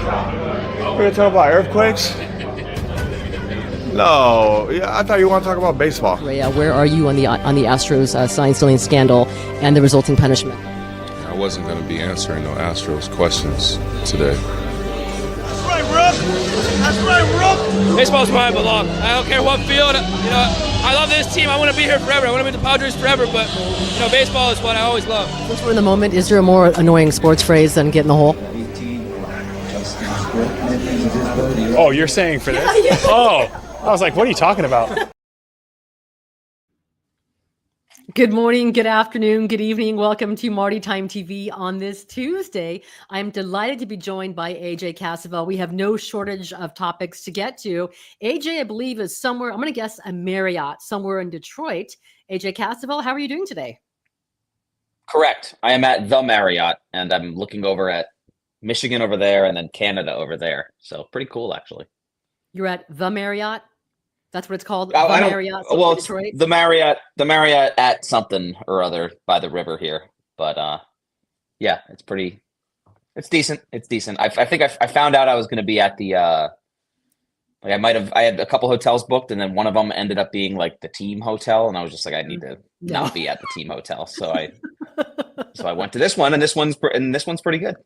We're gonna talk about earthquakes? No, yeah, I thought you want to talk about baseball. Where are you on the Astros sign stealing scandal and the resulting punishment? I wasn't going to be answering no Astros questions today. That's right, Rook. That's right, Rook. Baseball's where I belong. I don't care what field. I love this team. I want to be here forever. I want to be the Padres forever. But baseball is what I always love. Since we're in the moment, is there a more annoying sports phrase than get in the hole? Oh, you're saying for this? Oh, I was like, what are you talking about? Good morning, good afternoon, good evening. Welcome to Marty Time TV on this Tuesday. I'm delighted to be joined by AJ Cassavell. We have no shortage of topics to get to. AJ, I believe, is somewhere, I'm going to guess a Marriott, somewhere in Detroit. AJ Cassavell, how are you doing today? Correct. I am at the Marriott, and I'm looking over at Michigan over there and then Canada over there. So pretty cool, actually. You're at the Marriott? That's what it's called? The Marriott? Well, it's the Marriott at something or other by the river here. But yeah, it's decent. It's decent. I think I found out I was going to be at the, I had a couple hotels booked and then one of them ended up being like the team hotel. And I was just like, I need to not be at the team hotel. So I went to this one and this one's pretty good.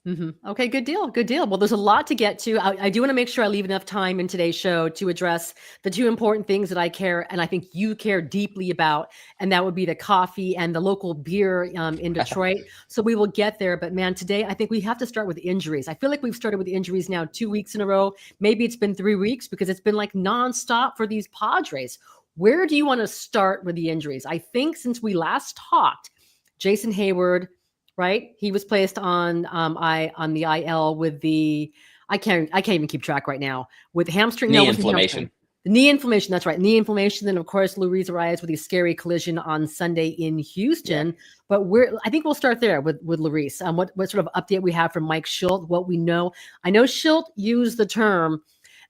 Mm-hmm. Okay, good deal. Good deal. Well, there's a lot to get to. I do want to make sure I leave enough time in today's show to address the two important things that I care and I think you care deeply about, and that would be the coffee and the local beer in Detroit. So we will get there. But man, today I think we have to start with injuries. I feel like we've started with injuries now 2 weeks in a row. Maybe it's been 3 weeks because it's been like nonstop for these Padres. Where do you want to start with the injuries? I think since we last talked, Jason Hayward, right? He was placed on the IL with the I can't even keep track right now with hamstring knee inflammation. The knee inflammation, that's right. Knee inflammation. Then of course Luis Arias with a scary collision on Sunday in Houston. Yeah. But I think we'll start there with Luis. What sort of update we have from Mike Shildt, what we know. I know Shildt used the term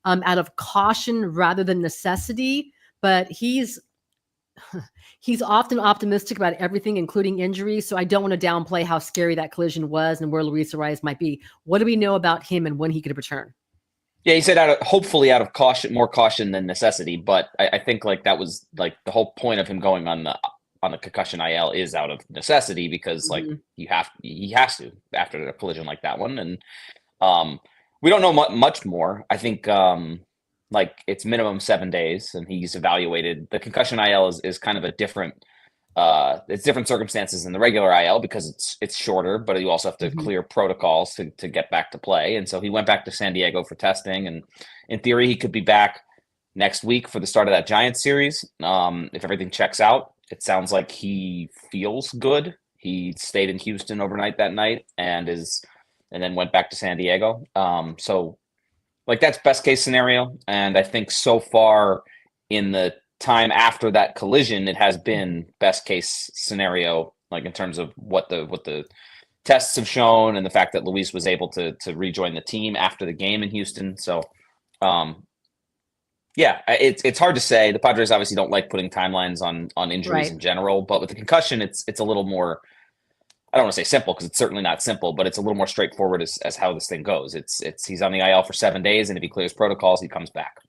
out of caution rather than necessity, but he's often optimistic about everything, including injuries. So I don't want to downplay how scary that collision was and where Luis Arias might be. What do we know about him and when he could return? Yeah, he said hopefully out of caution, more caution than necessity. But I think like that was like the whole point of him going on the concussion IL is out of necessity because like he has to after a collision like that one. And we don't know much more. I think like it's minimum 7 days and he's evaluated. The concussion IL is kind of a different, it's different circumstances than the regular IL because it's shorter, but you also have to clear protocols to get back to play. And so he went back to San Diego for testing. And in theory, he could be back next week for the start of that Giants series. If everything checks out, it sounds like he feels good. He stayed in Houston overnight that night and then went back to San Diego. So like that's best case scenario. And I think so far in the time after that collision, it has been best case scenario, like in terms of what the tests have shown and the fact that Luis was able to rejoin the team after the game in Houston. So yeah, it's hard to say. The Padres obviously don't like putting timelines on injuries in general, but with the concussion, it's a little more, I don't want to say simple because it's certainly not simple, but it's a little more straightforward as how this thing goes. He's on the IL for 7 days, and if he clears protocols, he comes back.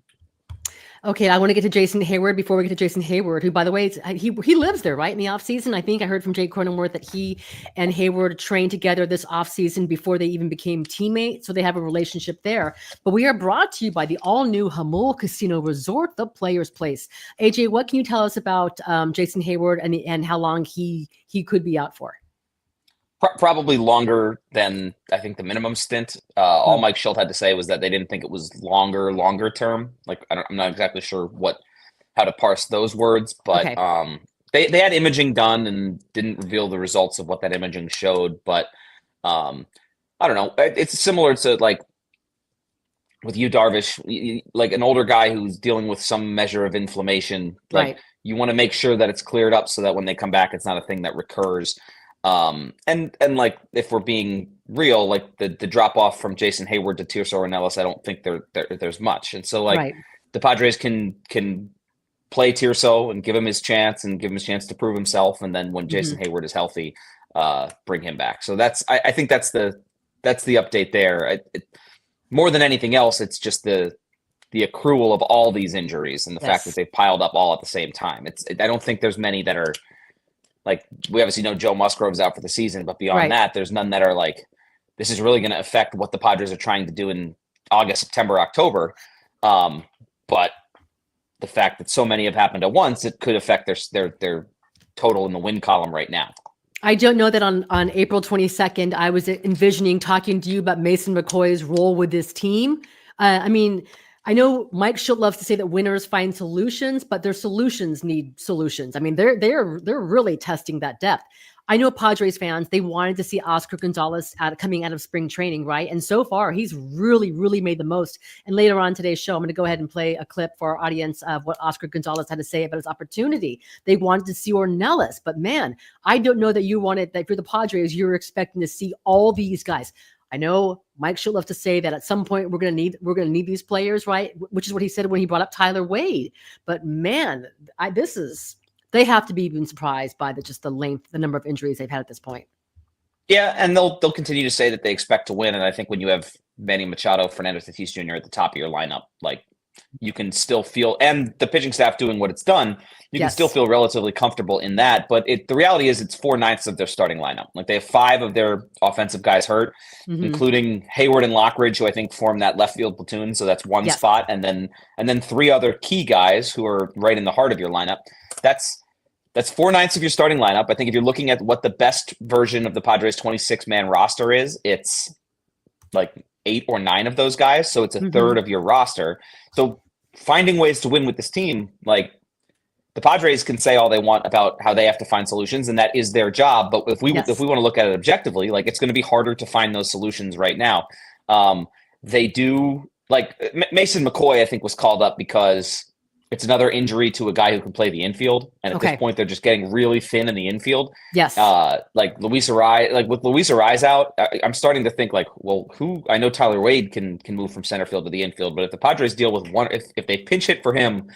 Okay, I want to get to Jason Hayward before we get to Jason Hayward, who, by the way, he lives there, right, in the offseason? I think I heard from Jake Cronenworth that he and Hayward trained together this offseason before they even became teammates, so they have a relationship there. But we are brought to you by the all-new Hamul Casino Resort, the Players' Place. AJ, what can you tell us about Jason Hayward and how long he could be out for? Probably longer than I think the minimum stint. All Mike Shildt had to say was that they didn't think it was longer term. Like I'm not exactly sure how to parse those words, but they had imaging done and didn't reveal the results of what that imaging showed. But I don't know. It's similar to like with you, Darvish, like an older guy who's dealing with some measure of inflammation. Like you want to make sure that it's cleared up so that when they come back, it's not a thing that recurs. And like if we're being real, like the drop off from Jason Hayward to Tirso Ornelas, I don't think there's much. And so like the Padres can play Tirso and give him his chance to prove himself, and then when Jason Hayward is healthy, bring him back. So I think that's the update there. more than anything else, it's just the accrual of all these injuries and the fact that they've piled up all at the same time. I don't think there's many that are like, we obviously know Joe Musgrove's out for the season, but beyond that, there's none that are like, this is really going to affect what the Padres are trying to do in August, September, October. But the fact that so many have happened at once, it could affect their total in the win column right now. I don't know that on April 22nd, I was envisioning talking to you about Mason McCoy's role with this team. I mean, I know Mike Schilt loves to say that winners find solutions, but their solutions need solutions. I mean, they're really testing that depth. I know Padres fans, they wanted to see Oscar Gonzalez coming out of spring training, right? And so far, he's really, really made the most. And later on today's show, I'm going to go ahead and play a clip for our audience of what Oscar Gonzalez had to say about his opportunity. They wanted to see Ornelas, but man, I don't know that you wanted that. If you're the Padres, you're expecting to see all these guys. I know Mike Schilt loves to say that at some point we're going to need these players, right? Which is what he said when he brought up Tyler Wade. But man, they have to be even surprised by the number of injuries they've had at this point. Yeah, and they'll continue to say that they expect to win. And I think when you have Manny Machado, Fernando Tatis Jr. at the top of your lineup, like you can still feel, and the pitching staff doing what it's done, you can still feel relatively comfortable in that. But the reality is it's 4/9 of their starting lineup. Like they have 5 of their offensive guys hurt, including Hayward and Lockidge, who I think form that left field platoon. So that's one spot. And then 3 other key guys who are right in the heart of your lineup. That's 4/9 of your starting lineup. I think if you're looking at what the best version of the Padres 26-man roster is, it's like 8 or 9 of those guys. So it's a third of your roster. So finding ways to win with this team, like the Padres can say all they want about how they have to find solutions, and that is their job. But if we want to look at it objectively, like it's going to be harder to find those solutions right now. They do, like Mason McCoy, I think, was called up because it's another injury to a guy who can play the infield. And at this point, they're just getting really thin in the infield. Yes. Like Luis Ariz, like with Luis Ariz out, I'm starting to think like, well, I know Tyler Wade can move from center field to the infield, but if the Padres deal with one, if they pinch hit for him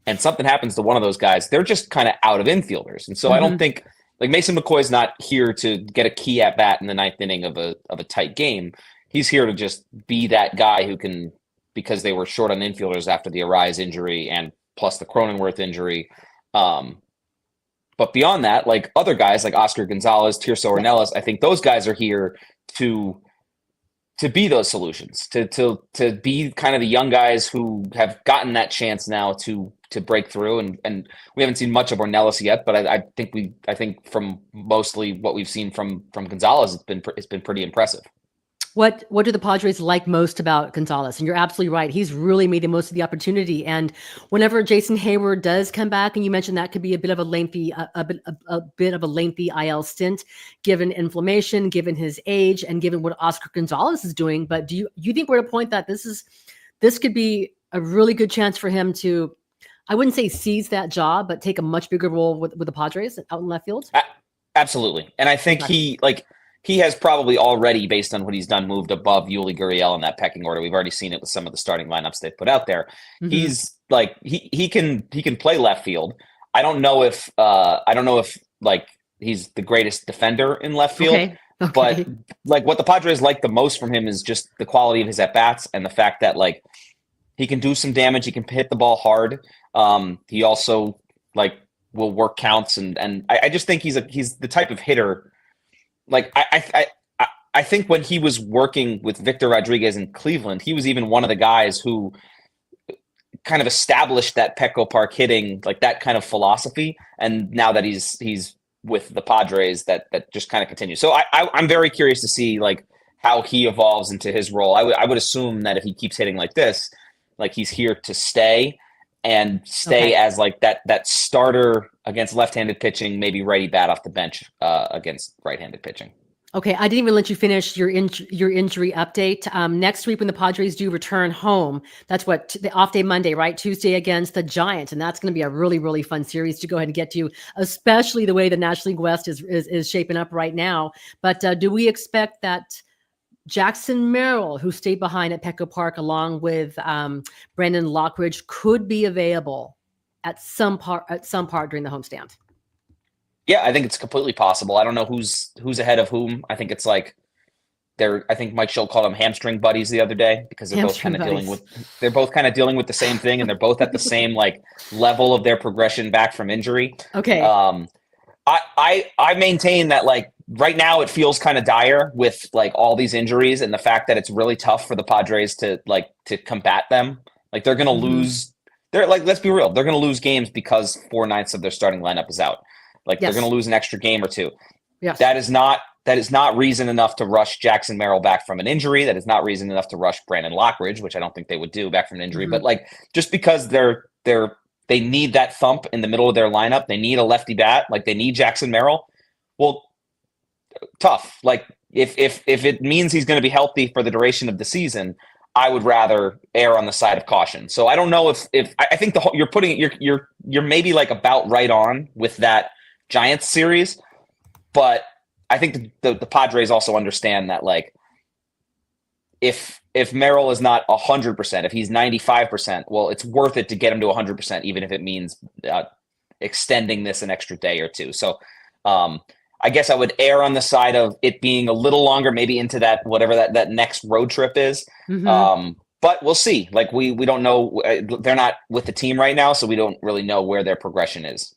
and something happens to one of those guys, they're just kind of out of infielders. And so I don't think like Mason McCoy's not here to get a key at bat in the 9th inning of a tight game. He's here to just be that guy who can, because they were short on infielders after the Ariz injury and plus the Cronenworth injury. But beyond that, like other guys like Oscar Gonzalez, Tirso Ornelas, I think those guys are here to be those solutions, to be kind of the young guys who have gotten that chance now to break through. And we haven't seen much of Ornelas yet, but I think from mostly what we've seen from Gonzalez, it's been pretty impressive. What do the Padres like most about Gonzalez? And you're absolutely right. He's really made the most of the opportunity. And whenever Jason Hayward does come back, and you mentioned that could be a bit of a lengthy IL stint, given inflammation, given his age, and given what Oscar Gonzalez is doing. But do you think we're at a point that this could be a really good chance for him to, I wouldn't say seize that job, but take a much bigger role with the Padres out in left field? Absolutely. And I think he has probably already, based on what he's done, moved above Yuli Gurriel in that pecking order. We've already seen it with some of the starting lineups they've put out there. He's like he can play left field. I don't know if like he's the greatest defender in left field. But like what the Padres like the most from him is just the quality of his at bats and the fact that like he can do some damage. He can hit the ball hard. He also like will work counts and I just think he's the type of hitter. Like I think when he was working with Victor Rodriguez in Cleveland, he was even one of the guys who kind of established that Petco Park hitting, like that kind of philosophy. And now that he's with the Padres, that just kind of continues. So I'm very curious to see like how he evolves into his role. I would assume that if he keeps hitting like this, like he's here to stay as like that starter against left-handed pitching, maybe righty bat off the bench against right-handed pitching. Okay, I didn't even let you finish your injury update. Next week when the Padres do return home, that's the off day Monday, right? Tuesday against the Giants, and that's going to be a really, really fun series to go ahead and get to, especially the way the National League West is shaping up right now. But do we expect that Jackson Merrill, who stayed behind at Petco Park along with Brandon Lockidge, could be available at some part during the homestand? Yeah, I think it's completely possible. I don't know who's ahead of whom. I think it's like I think Mike Schill called them hamstring buddies the other day because they're both kind of dealing with the same thing, and they're both at the same like level of their progression back from injury. Okay. I maintain that like right now it feels kind of dire with like all these injuries and the fact that it's really tough for the Padres to combat them. Like they're going to lose. They're like, let's be real. They're going to lose games because 4/9 of their starting lineup is out. Like they're going to lose an extra game or two. Yes. That is not reason enough to rush Jackson Merrill back from an injury. That is not reason enough to rush Brandon Lockridge, which I don't think they would do back from an injury. But like just because they need that thump in the middle of their lineup, they need a lefty bat, like they need Jackson Merrill. Well, tough. Like if it means he's going to be healthy for the duration of the season, I would rather err on the side of caution. So I don't know if I think you're maybe like about right on with that Giants series, but I think the Padres also understand that like if Merrill is not 100%, if he's 95%, well, it's worth it to get him to 100%, even if it means extending this an extra day or two. So I guess I would err on the side of it being a little longer, maybe into that whatever that next road trip is. But we'll see. Like we don't know. They're not with the team right now, so we don't really know where their progression is.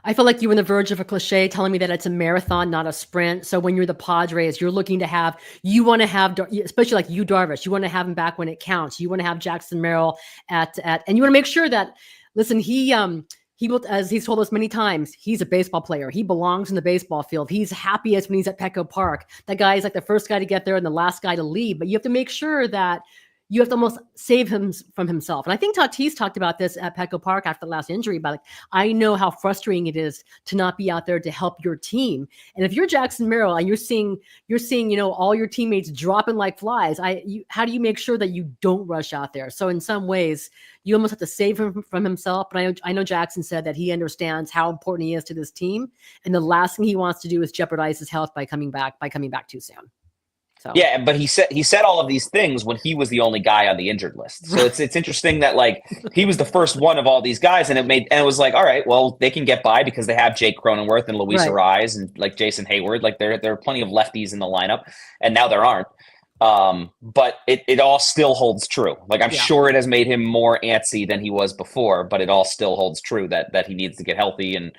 I feel like you're on the verge of a cliche telling me that it's a marathon, not a sprint. So when you're the Padres, you're looking to you want to have, especially like you, Darvish, you want to have him back when it counts. You want to have Jackson Merrill and you want to make sure that, listen, he will, as he's told us many times, he's a baseball player. He belongs in the baseball field. He's happiest when he's at Petco Park. That guy is like the first guy to get there and the last guy to leave. But you have to make sure that you have to almost save him from himself. And I think Tatis talked about this at Petco Park after the last injury, but like, I know how frustrating it is to not be out there to help your team. And if you're Jackson Merrill and you're seeing, all your teammates dropping like flies, how do you make sure that you don't rush out there? So in some ways, you almost have to save him from himself. But I know Jackson said that he understands how important he is to this team. And the last thing he wants to do is jeopardize his health by coming back too soon. So. Yeah, but he said all of these things when he was the only guy on the injured list. So it's interesting that like he was the first one of all these guys, and it was like, all right, well, they can get by because they have Jake Cronenworth and Luis Ariz and like Jason Hayward. Like there are plenty of lefties in the lineup, and now there aren't. But it all still holds true. Like I'm sure it has made him more antsy than he was before, but it all still holds true that he needs to get healthy. And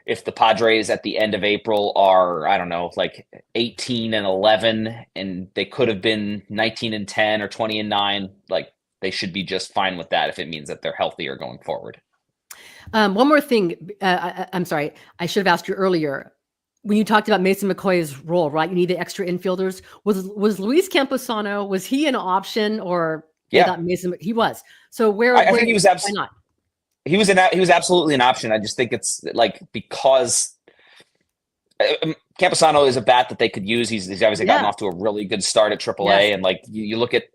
if the Padres at the end of April are, I don't know, like 18-11, and they could have been 19-10 or 20-9, like they should be just fine with that if it means that they're healthier going forward. One more thing. I'm sorry. I should have asked you earlier. When you talked about Mason McCoy's role, right? You need the extra infielders. Was Luis Camposano, was he an option or Mason? He was. So I think he was absolutely not. He was absolutely an option. I just think it's like because Camposano is a bat that they could use. He's obviously gotten off to a really good start at AAA, and like you look at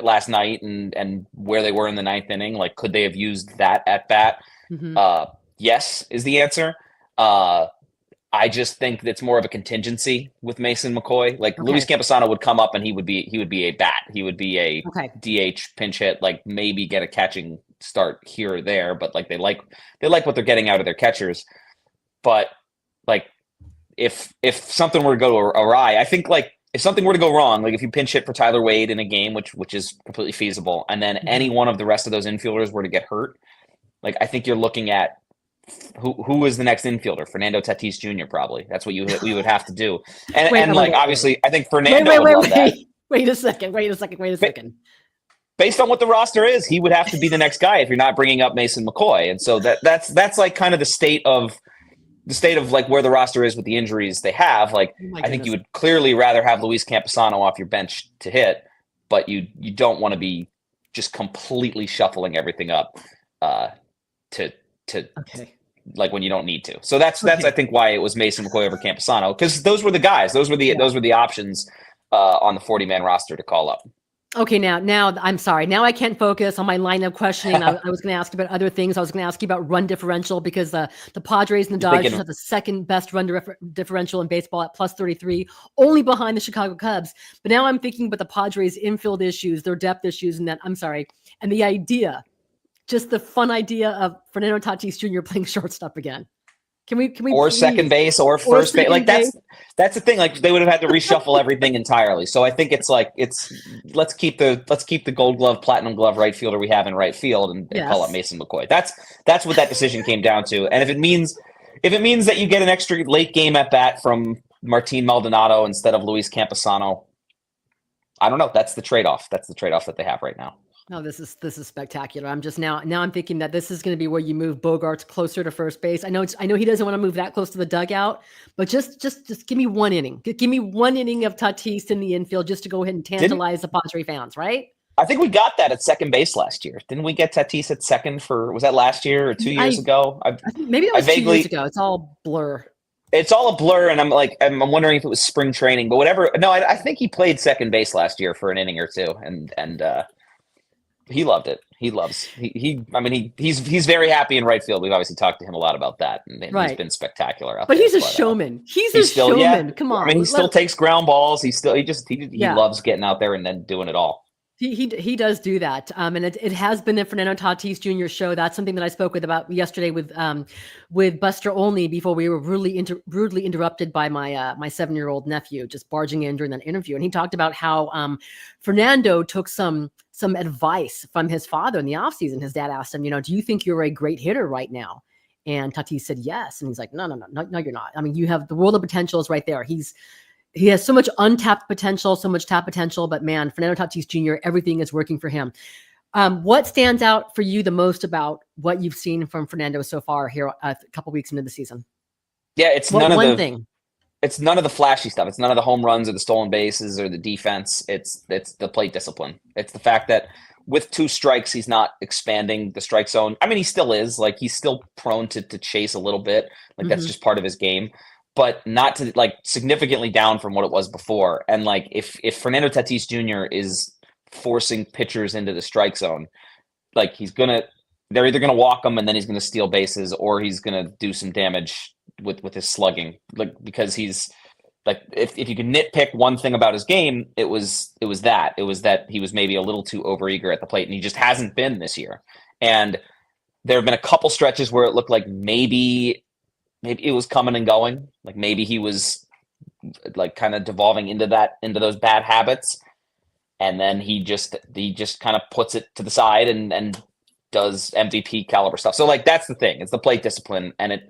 last night and where they were in the ninth inning. Like, could they have used that at bat? Yes, is the answer. I just think that's more of a contingency with Mason McCoy. Like Luis Camposano would come up and he would be a bat. He would be a DH pinch hit, like maybe get a catching start here or there, but like they like what they're getting out of their catchers. But like if something were to go awry, I think like if something were to go wrong, like if you pinch hit for Tyler Wade in a game, which is completely feasible, and then any one of the rest of those infielders were to get hurt, like I think you're looking at who is the next infielder? Fernando Tatis Jr. probably. That's what we would have to do. And obviously I think Fernando would love that. Wait a second. Based on what the roster is, he would have to be the next guy if you're not bringing up Mason McCoy. And so that's like kind of the state of like where the roster is with the injuries they have. Like I think you would clearly rather have Luis Camposano off your bench to hit, but you don't want to be just completely shuffling everything up to like when you don't need to. So that's I think why it was Mason McCoy over Camposano, because those were the guys. Those were the options on the 40-man roster to call up. Okay, now I'm sorry. Now I can't focus on my line of questioning. I was going to ask about other things. I was going to ask you about run differential because the Padres and the Dodgers have the second best run differential in baseball at +33, only behind the Chicago Cubs. But now I'm thinking about the Padres' infield issues, their depth issues, and the idea, just the fun idea of Fernando Tatis Jr. playing shortstop again. Can we or please? second base or first base? Like base. that's the thing. Like they would have had to reshuffle everything entirely. So I think it's let's keep the Gold Glove, Platinum Glove right fielder we have in right field and call up Mason McCoy. That's what that decision came down to. And if it means that you get an extra late game at bat from Martin Maldonado instead of Luis Camposano, I don't know. That's the trade-off. That's the trade-off that they have right now. No, this is spectacular. I'm just now I'm thinking that this is going to be where you move Bogarts closer to first base. I know he doesn't want to move that close to the dugout, but just give me one inning. Give me one inning of Tatis in the infield just to go ahead and tantalize the Padres fans, right? I think we got that at second base last year. Didn't we get Tatis at second was that last year or 2 years ago? I think maybe it was 2 years ago. It's all blur. It's all a blur, and I'm wondering if it was spring training, but whatever. No, I think he played second base last year for an inning or two, and he loved it. He's very happy in right field. We've obviously talked to him a lot about that, and he's been spectacular out there. But he's a showman. He's a showman. Yeah, come on. I mean, he still takes ground balls. He loves getting out there and then doing it all. He does do that. And it has been the Fernando Tatis Jr. show. That's something that I spoke about yesterday with Buster Olney before we were rudely interrupted by my 7-year-old nephew just barging in during that interview. And he talked about how Fernando took some advice from his father in the offseason. His dad asked him, do you think you're a great hitter right now? And Tatis said yes. And he's like, no, you're not. I mean, you have the world of potential is right there. He has so much untapped potential, so much tapped potential, but man, Fernando Tatis Jr., everything is working for him. What stands out for you the most about what you've seen from Fernando so far here a couple weeks into the season? Yeah, it's none of the flashy stuff. It's none of the home runs or the stolen bases or the defense. It's the plate discipline. It's the fact that with 2 strikes, he's not expanding the strike zone. I mean, he still is. Like, he's still prone to chase a little bit. Like, that's just part of his game. But not to significantly down from what it was before. And if Fernando Tatis Jr. is forcing pitchers into the strike zone, they're either gonna walk him and then he's gonna steal bases, or he's gonna do some damage with his slugging. Because he's if you can nitpick one thing about his game, it was that he was maybe a little too overeager at the plate, and he just hasn't been this year. And there have been a couple stretches where it looked like maybe it was coming and going. Like maybe he was kind of devolving into those bad habits. And then he just kind of puts it to the side and does MVP caliber stuff. So that's the thing. It's the plate discipline, and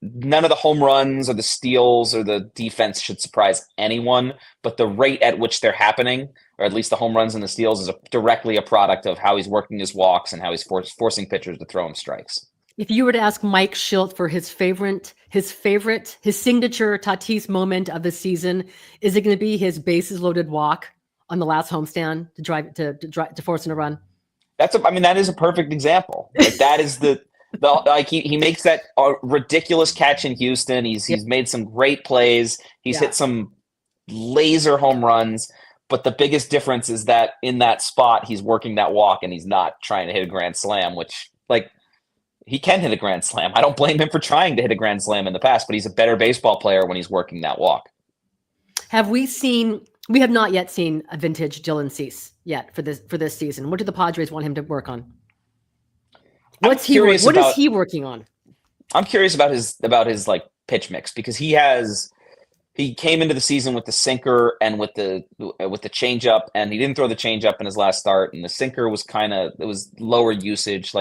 none of the home runs or the steals or the defense should surprise anyone, but the rate at which they're happening, or at least the home runs and the steals, is directly a product of how he's working his walks and how he's forcing pitchers to throw him strikes. If you were to ask Mike Schilt for his signature Tatis moment of the season, is it going to be his bases loaded walk on the last homestand to force him to run? That is a perfect example. That is he makes that ridiculous catch in Houston. He's made some great plays. He's hit some laser home runs. But the biggest difference is that in that spot, he's working that walk and he's not trying to hit a grand slam, which he can hit a grand slam. I don't blame him for trying to hit a grand slam in the past, but he's a better baseball player when he's working that walk. We have not yet seen a vintage Dylan Cease yet for this season. What do the Padres want him to work on? What is he working on? I'm curious about his pitch mix, because he came into the season with the sinker and with the changeup, and he didn't throw the changeup in his last start, and the sinker was it was lower usage.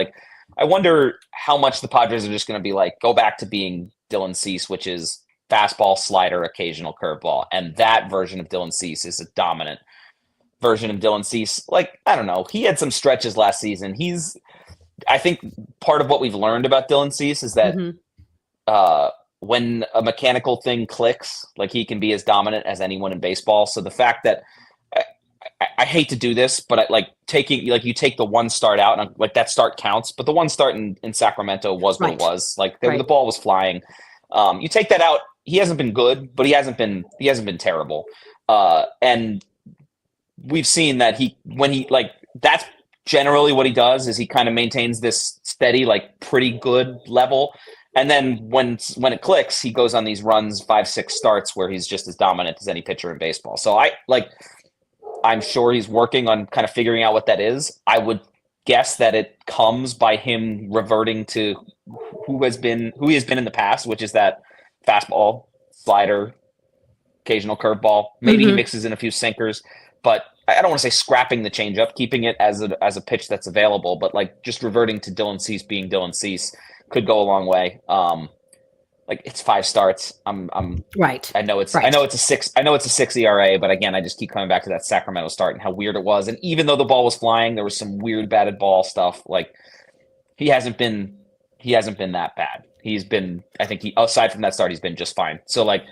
I wonder how much the Padres are just going to be go back to being Dylan Cease, which is fastball, slider, occasional curveball. And that version of Dylan Cease is a dominant version of Dylan Cease. I don't know. He had some stretches last season. I think part of what we've learned about Dylan Cease is that when a mechanical thing clicks, he can be as dominant as anyone in baseball. So the fact that I hate to do this, but taking you take the one start out, and that start counts, but the one start in Sacramento was what it was. The ball was flying. You take that out. He hasn't been good, but he hasn't been terrible. And we've seen that that's generally what he does, is he kind of maintains this steady, pretty good level. And then when it clicks, he goes on these runs, 5-6 starts where he's just as dominant as any pitcher in baseball. So I'm sure he's working on kind of figuring out what that is. I would guess that it comes by him reverting to who he has been in the past, which is that fastball, slider, occasional curveball. Maybe he mixes in a few sinkers, but I don't want to say scrapping the changeup, keeping it as a pitch that's available, but like just reverting to Dylan Cease being Dylan Cease could go a long way. Like it's 5 starts. I'm right. I know it's a 6 ERA, but again, I just keep coming back to that Sacramento start and how weird it was. And even though the ball was flying, there was some weird batted ball stuff. Like he hasn't been that bad. He's been, I think aside from that start, he's been just fine. So like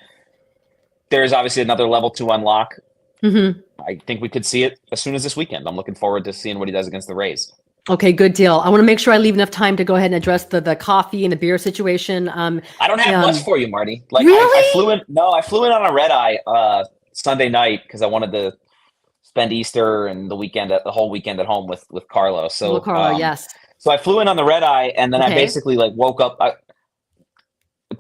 there is obviously another level to unlock. I think we could see it as soon as this weekend. I'm looking forward to seeing what he does against the Rays. Okay, good deal. I want to make sure I leave enough time to go ahead and address the coffee and the beer situation. I don't have much for you, Marty. Like really? I flew in on a red eye Sunday night because I wanted to spend Easter and the whole weekend at home with Carlo. So yes. So I flew in on the red eye, and then I basically like woke up.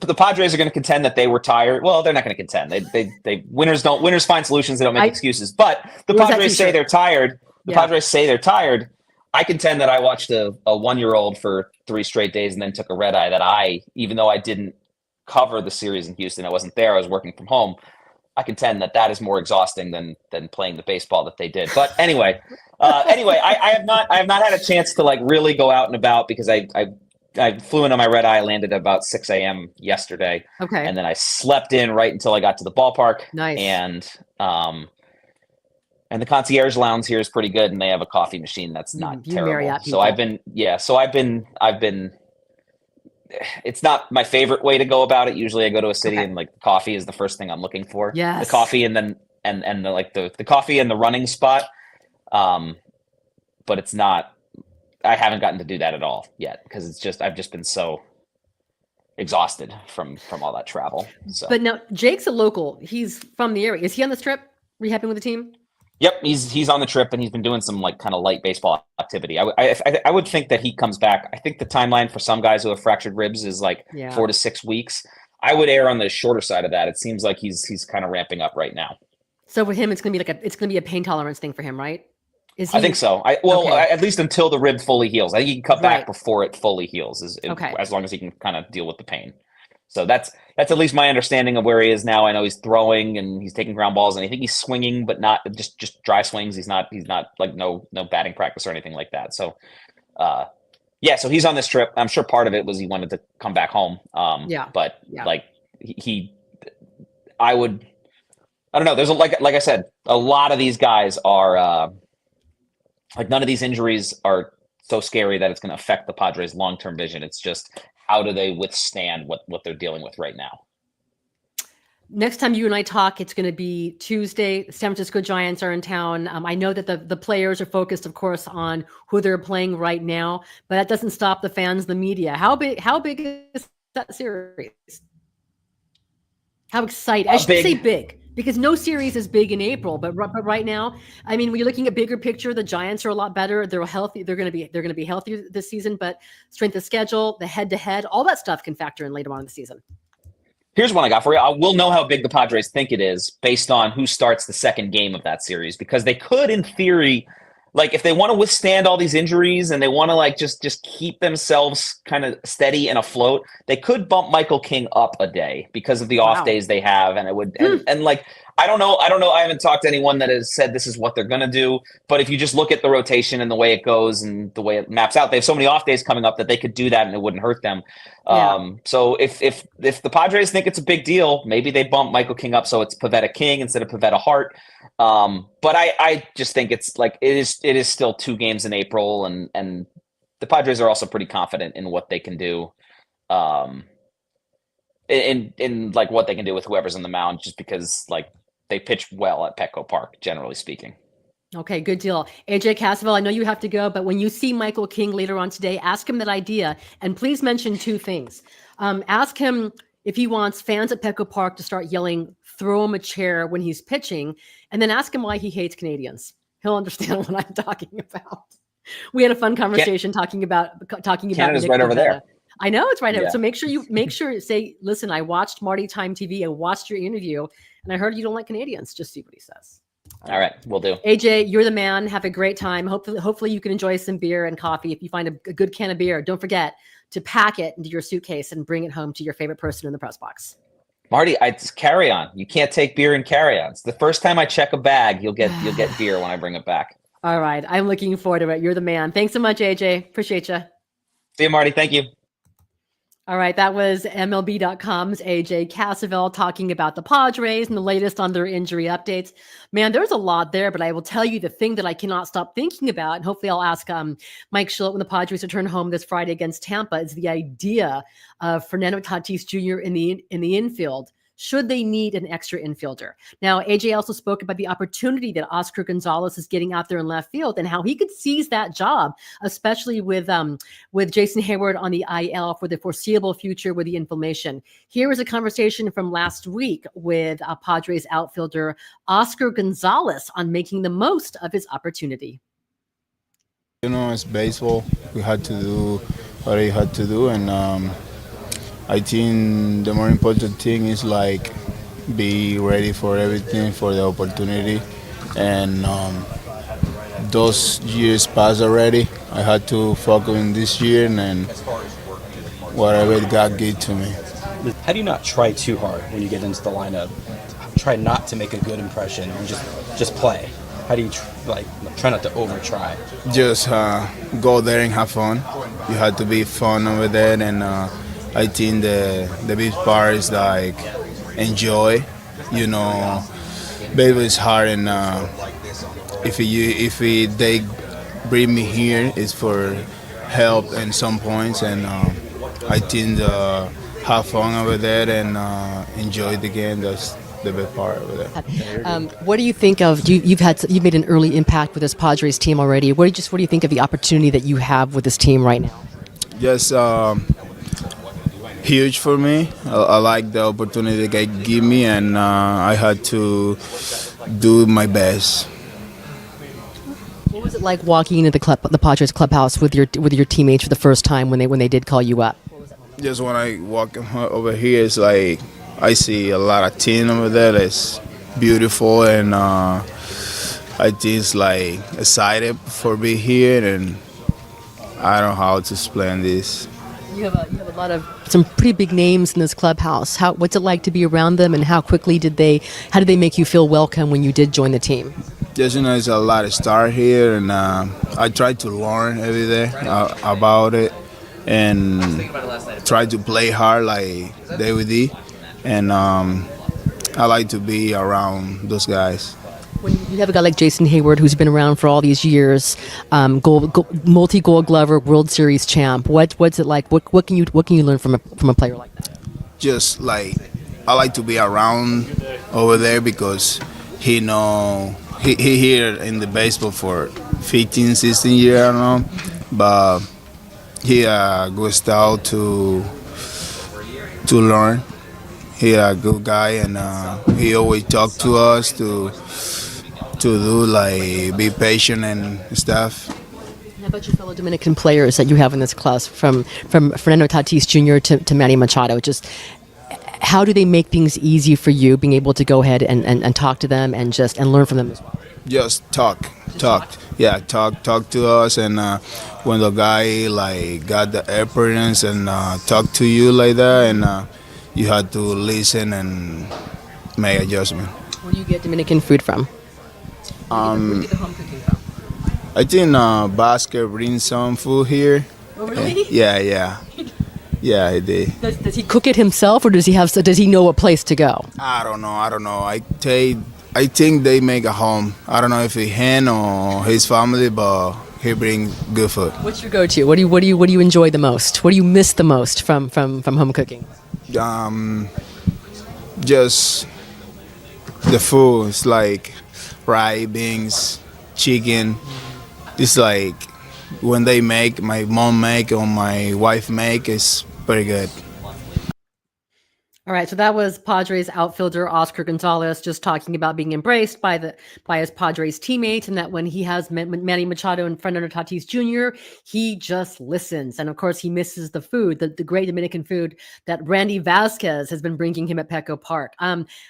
The Padres are going to contend that they were tired. Well, they're not going to contend. They winners find solutions. They don't make excuses. But the Padres say they're tired. Padres say they're tired. I contend that I watched a 1-year-old for 3 straight days and then took a red eye that even though I didn't cover the series in Houston, I wasn't there, I was working from home. I contend that is more exhausting than playing the baseball that they did. But anyway, I have not had a chance to like really go out and about because I flew in on my red eye, landed at about 6 a.m. yesterday. Okay. And then I slept in right until I got to the ballpark. Nice. And the concierge lounge here is pretty good, and they have a coffee machine that's not terrible. So I've been. It's not my favorite way to go about it. Usually I go to a city and like coffee is the first thing I'm looking for. Yes. The coffee and then the coffee and the running spot. But it's not. I haven't gotten to do that at all yet because I've just been so exhausted from all that travel. So. But now Jake's a local. He's from the area. Is he on the Strip? Rehabbing with the team? Yep, he's on the trip and he's been doing some like kind of light baseball activity. I would think that he comes back. I think the timeline for some guys who have fractured ribs is like 4 to 6 weeks. I would err on the shorter side of that. It seems like he's kind of ramping up right now. So for him, it's gonna be a pain tolerance thing for him, right? I think so. At least until the rib fully heals. I think he can cut back before it fully heals. As long as he can kind of deal with the pain. So that's at least my understanding of where he is now. I know he's throwing and he's taking ground balls, and I think he's swinging, but not just dry swings. He's not like no batting practice or anything like that. So, so he's on this trip. I'm sure part of it was he wanted to come back home. But like I don't know. There's like I said, a lot of these guys are like none of these injuries are so scary that it's going to affect the Padres' long-term vision. It's just how do they withstand what they're dealing with right now? Next time you and I talk, it's going to be Tuesday. The San Francisco Giants are in town. I know that the players are focused, of course, on who they're playing right now, but that doesn't stop the fans, the media. How big is that series? How exciting? I should say big, because no series is big in April, but right now, I mean, when you're looking at bigger picture, the Giants are a lot better. They're healthy. They're going to be healthier this season, but strength of schedule, the head-to-head, all that stuff can factor in later on in the season. Here's one I got for you. We'll know how big the Padres think it is based on who starts the second game of that series, because they could, in theory, like if they want to withstand all these injuries and they want to like just keep themselves kind of steady and afloat, they could bump Michael King up a day because of the off days they have. And it would, and like, I don't know. I haven't talked to anyone that has said this is what they're going to do, but if you just look at the rotation and the way it goes and the way it maps out, they have so many off days coming up that they could do that and it wouldn't hurt them. So if the Padres think it's a big deal, maybe they bump Michael King up so it's Pavetta King instead of Pavetta Hart. But I just think it's like it is still 2 games in April, and the Padres are also pretty confident in what they can do. In like what they can do with whoever's on the mound, just because like they pitch well at Petco Park, generally speaking. Okay, good deal. AJ Cassavell, I know you have to go, but when you see Michael King later on today, ask him that idea, and please mention 2 things. Ask him if he wants fans at Petco Park to start yelling, "Throw him a chair" when he's pitching, and then ask him why he hates Canadians. He'll understand what I'm talking about. We had a fun conversation talking about Canada's Nick right over there. I know it's right over. So make sure say, listen, I watched Marty Time TV. I watched your interview, and I heard you don't like Canadians. Just see what he says. All right, we'll do. AJ, you're the man. Have a great time. Hopefully you can enjoy some beer and coffee. If you find a good can of beer, don't forget to pack it into your suitcase and bring it home to your favorite person in the press box. Marty, it's carry on. You can't take beer in carry ons. The first time I check a bag, you'll get beer when I bring it back. All right. I'm looking forward to it. You're the man. Thanks so much, AJ. Appreciate you. See you, Marty. Thank you. All right, that was MLB.com's AJ Cassavell talking about the Padres and the latest on their injury updates. Man, there's a lot there, but I will tell you the thing that I cannot stop thinking about, and hopefully I'll ask Mike Schildt when the Padres return home this Friday against Tampa, is the idea of Fernando Tatis Jr. in the infield. Should they need an extra infielder? Now, AJ also spoke about the opportunity that Oscar Gonzalez is getting out there in left field and how he could seize that job, especially with Jason Hayward on the IL for the foreseeable future with the inflammation. Here is a conversation from last week with Padres outfielder Oscar Gonzalez on making the most of his opportunity. It's baseball. We had to do what I had to do, and I think the more important thing is like be ready for everything, for the opportunity. And those years passed already. I had to focus on this year and whatever God gave to me. How do you not try too hard when you get into the lineup? Try not to make a good impression and just play. How do you try not to over try? Just go there and have fun. You have to be fun over there, and I think the big part is like enjoy. Baseball is hard, and if they bring me here, it's for help in some points, and I think have fun over there and enjoy the game. That's the best part over there. What do you think of? You've made an early impact with this Padres team already. What do you think of the opportunity that you have with this team right now? Just huge for me. I like the opportunity they give me, and I had to do my best. What was it like walking into the Padres clubhouse with your teammates for the first time when they did call you up? Just when I walk over here, it's like I see a lot of team over there. It's beautiful, and I think it's like excited for being here, and I don't know how to explain this. You have a lot of some pretty big names in this clubhouse. What's it like to be around them, and how did they make you feel welcome when you did join the team? Just there's a lot of stars here, and I try to learn every day about it, and try to play hard like they did, and I like to be around those guys. When you have a guy like Jason Hayward, who's been around for all these years, multi-Gold Glover, World Series champ, what's it like? What can you learn from a player like that? Just like I like to be around over there because he here in the baseball for 15, 16 years, I don't know, but he a good style to learn. He a good guy, and he always talk to us to do like be patient and stuff. How about your fellow Dominican players that you have in this class, from Fernando Tatis Jr. to Manny Machado? Just how do they make things easy for you, being able to go ahead and talk to them and learn from them as well? Just talk. Yeah, talk to us, and when the guy like got the experience and talk to you like that, and you had to listen and make adjustment. Where do you get Dominican food from? Where do you get the home cooking from? I think Basket brings some food here. Oh, really? Yeah, he did. Does he cook it himself, or does he know a place to go? I don't know. I think they make a home. I don't know if it's him or his family, but he brings good food. What's your go-to? What do you enjoy the most? What do you miss the most from home cooking? Just the food. It's like rice, beans, chicken. It's like when they make, my mom make or my wife make, it's pretty good. All right, so that was Padres outfielder Oscar Gonzalez just talking about being embraced by his Padres teammates, and that when he has Manny Machado and Fernando Tatis Jr., he just listens. And of course, he misses the food, the great Dominican food that Randy Vasquez has been bringing him at Petco Park.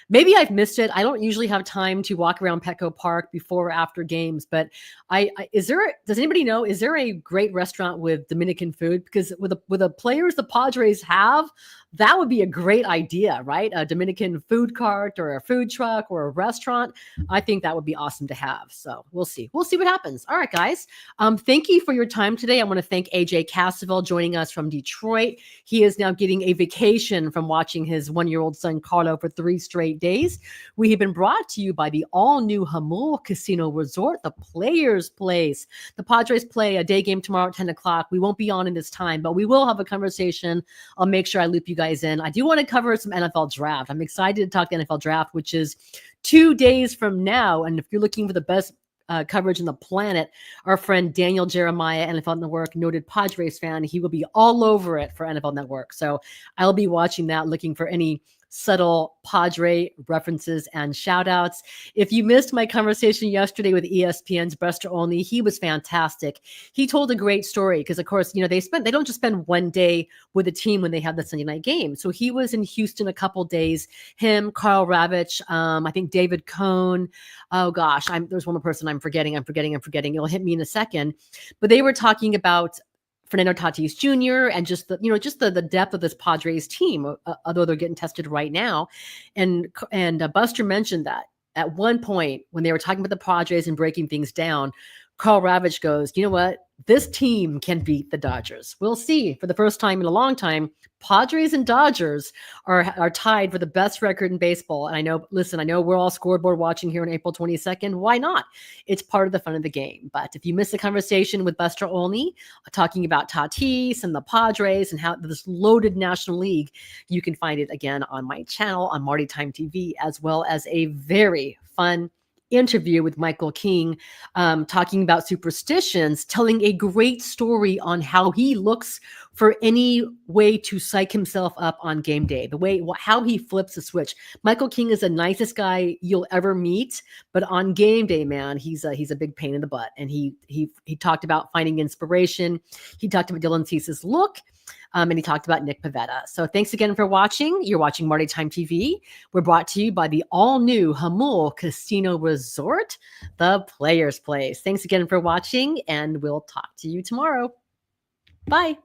Maybe I've missed it. I don't usually have time to walk around Petco Park before or after games, but does anybody know, is there a great restaurant with Dominican food? Because with the players the Padres have, that would be a great idea, right? A Dominican food cart or a food truck or a restaurant. I think that would be awesome to have. So we'll see. We'll see what happens. All right, guys. Thank you for your time today. I want to thank AJ Cassavell joining us from Detroit. He is now getting a vacation from watching his 1-year-old son Carlo for 3 straight days. We have been brought to you by the all-new Hamul Casino Resort, the Players Place. The Padres play a day game tomorrow at 10 o'clock. We won't be on in this time, but we will have a conversation. I'll make sure I loop you guys in. I do want to cover some NFL draft. I'm excited to talk the NFL draft, which is 2 days from now. And if you're looking for the best coverage on the planet, our friend Daniel Jeremiah, NFL Network, noted Padres fan, he will be all over it for NFL Network. So I'll be watching that, looking for any subtle Padre references and shout outs. If you missed my conversation yesterday with ESPN's Buster Olney, he was fantastic. He told a great story because, of course, they don't just spend one day with a team when they have the Sunday night game. So he was in Houston a couple days. Him, Carl Ravitch, I think David Cohn. Oh gosh, there's one more person I'm forgetting. It'll hit me in a second. But they were talking about Fernando Tatis Jr. and just the depth of this Padres team, although they're getting tested right now. And Buster mentioned that at one point when they were talking about the Padres and breaking things down, Carl Ravitch goes, you know what? This team can beat the Dodgers. We'll see. For the first time in a long time, Padres and Dodgers are tied for the best record in baseball. And I know we're all scoreboard watching here on April 22nd. Why not? It's part of the fun of the game. But if you missed the conversation with Buster Olney talking about Tatis and the Padres and how this loaded National League, you can find it again on my channel on Marty Time TV, as well as a very fun interview with Michael King, talking about superstitions, telling a great story on how he looks for any way to psych himself up on game day, how he flips a switch. Michael King is the nicest guy you'll ever meet, but on game day, man, he's a big pain in the butt. And he talked about finding inspiration. He talked about Dylan Cease's look. And he talked about Nick Pivetta. So thanks again for watching. You're watching Marty Time TV. We're brought to you by the all-new Hamul Casino Resort, the Players Place. Thanks again for watching, and we'll talk to you tomorrow. Bye.